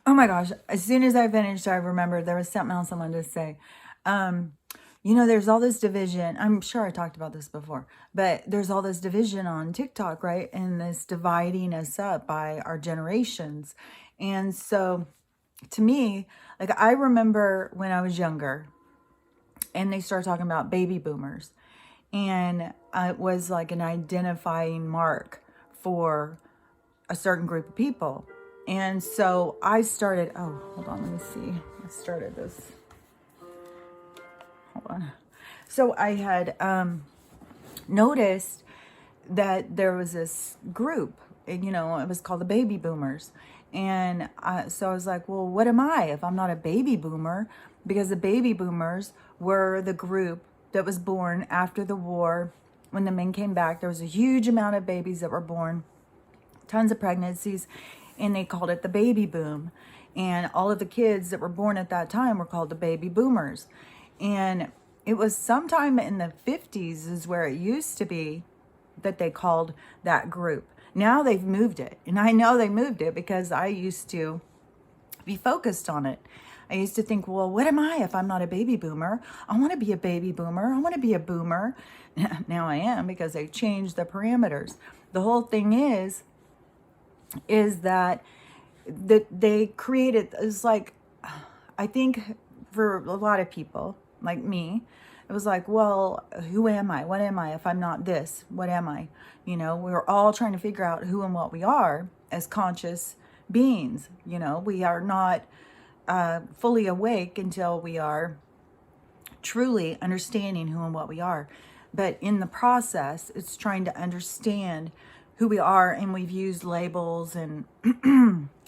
Oh my gosh. As soon as I finished, I remembered there was something else I wanted to say. Um, there's all this division. I'm sure I talked about this before, but there's all this division on TikTok, right? And this dividing us up by our generations. And so to me, like I remember when I was younger and they started talking about baby boomers. And it was like an identifying mark for a certain group of people. And so I started, oh, hold on, let me see. I started this. Hold on. So I had noticed that there was this group, and, it was called the baby boomers. And so I was like, well, what am I if I'm not a baby boomer? Because the baby boomers were the group that was born after the war. When the men came back, there was a huge amount of babies that were born, tons of pregnancies, and they called it the baby boom. And all of the kids that were born at that time were called the baby boomers. And it was sometime in the 50s is where it used to be that they called that group. Now they've moved it. And I know they moved it because I used to be focused on it. I used to think, well, what am I if I'm not a baby boomer? I want to be a baby boomer. I want to be a boomer. Now I am because they changed the parameters. The whole thing is that they created, it's like, I think for a lot of people like me, it was like, well, who am I? What am I? If I'm not this, what am I? We're all trying to figure out who and what we are as conscious beings. We are not fully awake until we are truly understanding who and what we are. But in the process, it's trying to understand who we are, and we've used labels and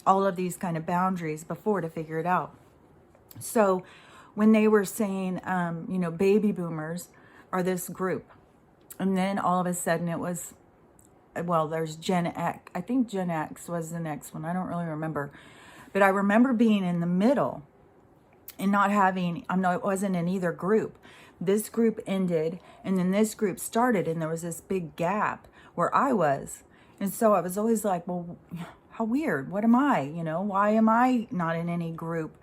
all of these kind of boundaries before to figure it out. So when they were saying, baby boomers are this group, and then all of a sudden it was, well, there's Gen X. I think Gen X was the next one. I don't really remember. But I remember being in the middle and not having, it wasn't in either group. This group ended, and then this group started, and there was this big gap where I was. And so I was always like, well, how weird. What am I? Why am I not in any group?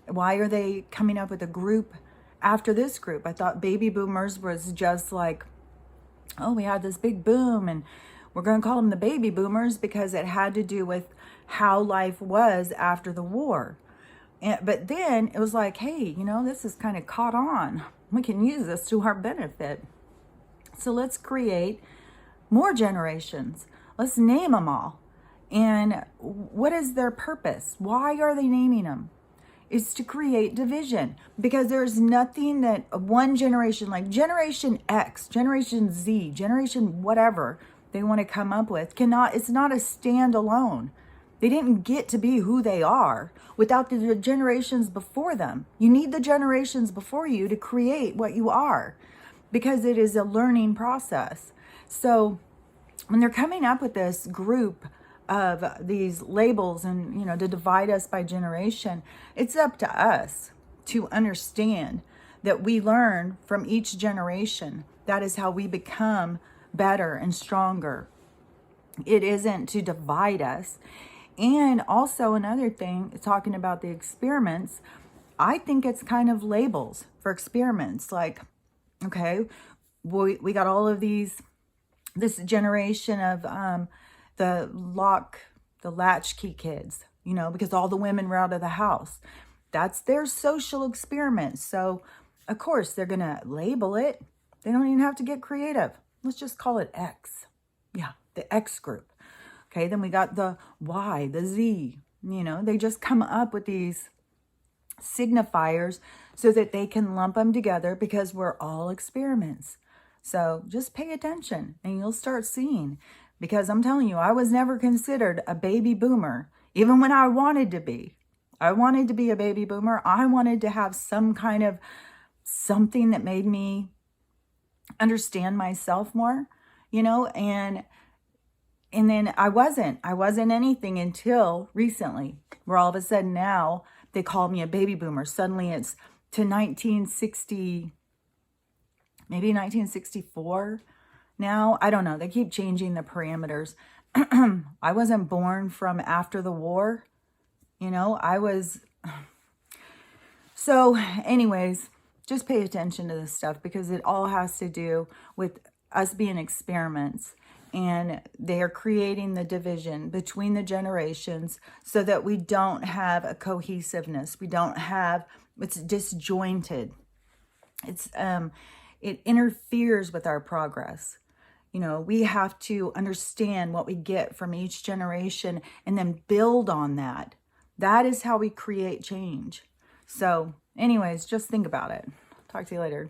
Why are they coming up with a group after this group? I thought baby boomers was just like, oh, we had this big boom, and we're going to call them the baby boomers because it had to do with how life was after the war. But then it was like, hey, this is kind of caught on. We can use this to our benefit. So let's create more generations. Let's name them all. And what is their purpose? Why are they naming them? It's to create division, because there's nothing that one generation, like Generation X, Generation Z, Generation whatever they want to come up with, it's not a standalone. They didn't get to be who they are without the generations before them. You need the generations before you to create what you are, because it is a learning process. So when they're coming up with this group of these labels and, to divide us by generation, it's up to us to understand that we learn from each generation. That is how we become better and stronger. It isn't to divide us. And also another thing, talking about the experiments, I think it's kind of labels for experiments. Like, okay, we got all of this generation of the latchkey kids, because all the women were out of the house. That's their social experiment. So, of course, they're going to label it. They don't even have to get creative. Let's just call it X. Yeah, the X group. Okay, then we got the Y, the Z. They just come up with these signifiers so that they can lump them together, because we're all experiments. So just pay attention and you'll start seeing. Because I'm telling you, I was never considered a baby boomer, even when I wanted to be. I wanted to be a baby boomer. I wanted to have some kind of something that made me understand myself more, and then I wasn't anything until recently, where all of a sudden now they call me a baby boomer. Suddenly it's to 1960, maybe 1964 now. I don't know. They keep changing the parameters. I wasn't born from after the war. I was, so anyways, just pay attention to this stuff because it all has to do with us being experiments, and they are creating the division between the generations so that we don't have a cohesiveness. We don't have, it's disjointed. It interferes with our progress. We have to understand what we get from each generation and then build on that. That is how we create change. So anyways, just think about it. Talk to you later.